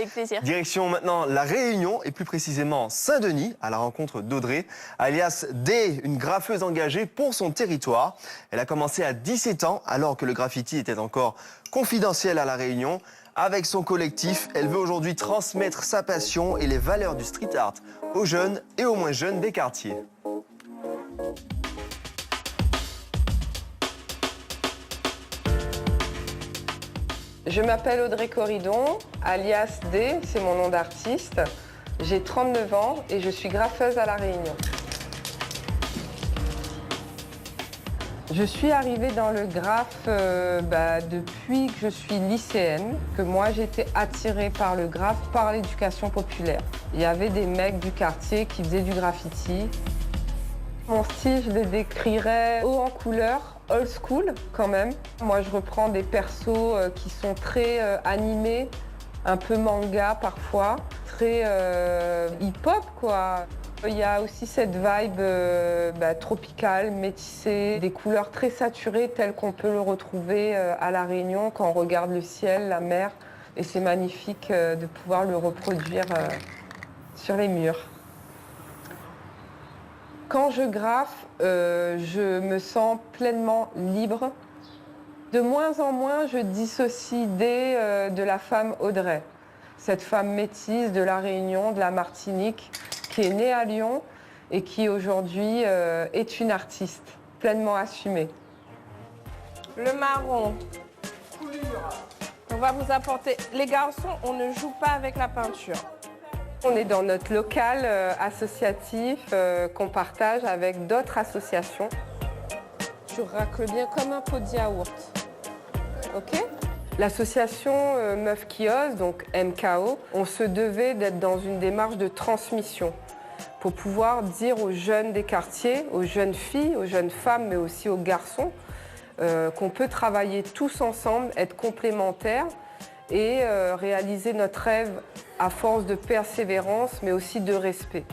Avec plaisir. Direction maintenant La Réunion et plus précisément Saint-Denis à la rencontre d'Audrey, alias D, une graffeuse engagée pour son territoire. Elle a commencé à 17 ans alors que le graffiti était encore confidentiel à La Réunion. Avec son collectif, elle veut aujourd'hui transmettre sa passion et les valeurs du street art aux jeunes et aux moins jeunes des quartiers. Je m'appelle Audrey Corridon, alias D, c'est mon nom d'artiste. J'ai 39 ans et je suis graffeuse à La Réunion. Je suis arrivée dans le graphe depuis que je suis lycéenne, que moi j'étais attirée par le graphe, par l'éducation populaire. Il y avait des mecs du quartier qui faisaient du graffiti. Mon style, je le décrirais haut en couleur, old school quand même. Moi, je reprends des persos qui sont très animés, un peu manga parfois, très hip-hop quoi. Il y a aussi cette vibe tropicale, métissée, des couleurs très saturées telles qu'on peut le retrouver à La Réunion quand on regarde le ciel, la mer. Et c'est magnifique de pouvoir le reproduire sur les murs. Quand je graffe, je me sens pleinement libre. De moins en moins, je dissocie de la femme Audrey, cette femme métisse de La Réunion, de la Martinique, qui est née à Lyon et qui aujourd'hui est une artiste pleinement assumée. Le marron. On va vous apporter. Les garçons, on ne joue pas avec la peinture. On est dans notre local associatif qu'on partage avec d'autres associations. Tu racles bien comme un pot de yaourt. OK? L'association Meuf qui ose, donc MKO, on se devait d'être dans une démarche de transmission pour pouvoir dire aux jeunes des quartiers, aux jeunes filles, aux jeunes femmes, mais aussi aux garçons, qu'on peut travailler tous ensemble, être complémentaires et réaliser notre rêve à force de persévérance, mais aussi de respect.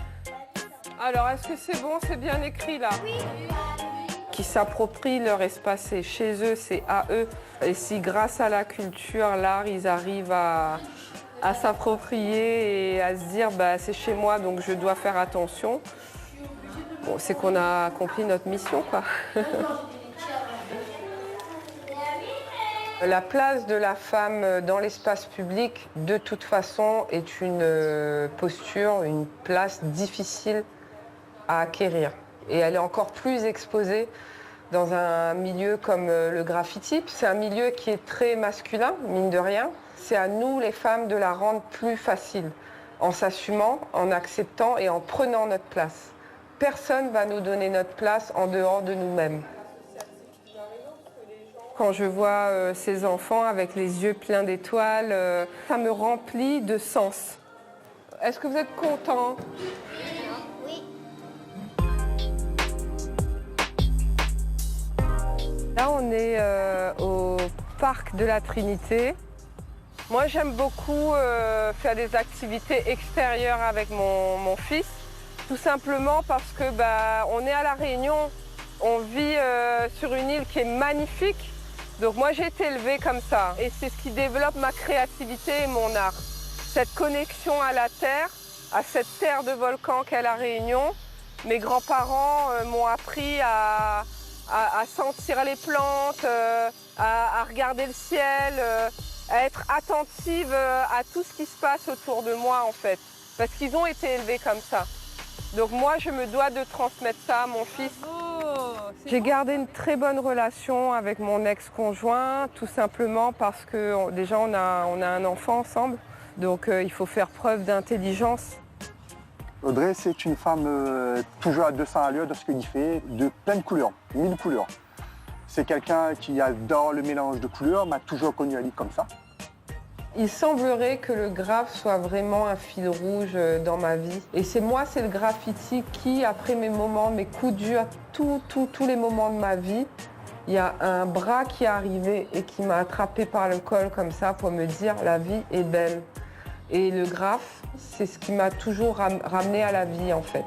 Alors, est-ce que c'est bon, c'est bien écrit là? Oui. Qui s'approprient leur espace, c'est chez eux, c'est à eux. Et si grâce à la culture, l'art, ils arrivent à s'approprier et à se dire c'est chez moi donc je dois faire attention, bon, c'est qu'on a accompli notre mission quoi. La place de la femme dans l'espace public, de toute façon, est une posture, une place difficile à acquérir. Et elle est encore plus exposée dans un milieu comme le graffiti. C'est un milieu qui est très masculin, mine de rien. C'est à nous, les femmes, de la rendre plus facile, en s'assumant, en acceptant et en prenant notre place. Personne ne va nous donner notre place en dehors de nous-mêmes. Quand je vois ces enfants avec les yeux pleins d'étoiles, ça me remplit de sens. Est-ce que vous êtes contents ? Oui. Là, on est au parc de la Trinité. Moi, j'aime beaucoup faire des activités extérieures avec mon fils, tout simplement parce que on est à La Réunion, on vit sur une île qui est magnifique. Donc moi, j'ai été élevée comme ça et c'est ce qui développe ma créativité et mon art. Cette connexion à la terre, à cette terre de volcan qu'est La Réunion. Mes grands-parents m'ont appris à sentir les plantes, à regarder le ciel, à être attentive à tout ce qui se passe autour de moi en fait. Parce qu'ils ont été élevés comme ça. Donc moi, je me dois de transmettre ça à mon fils. J'ai gardé une très bonne relation avec mon ex-conjoint, tout simplement parce que déjà on a un enfant ensemble. Donc il faut faire preuve d'intelligence. Audrey, c'est une femme toujours à 200 à l'heure dans ce qu'il fait, de plein de couleurs, 1000 couleurs. C'est quelqu'un qui adore le mélange de couleurs, m'a toujours connu à lui comme ça. Il semblerait que le graphe soit vraiment un fil rouge dans ma vie. Et c'est le graffiti qui, après mes moments, mes coups durs, tous les moments de ma vie, il y a un bras qui est arrivé et qui m'a attrapé par le col comme ça pour me dire « la vie est belle ». Et le graphe, c'est ce qui m'a toujours ramené à la vie en fait.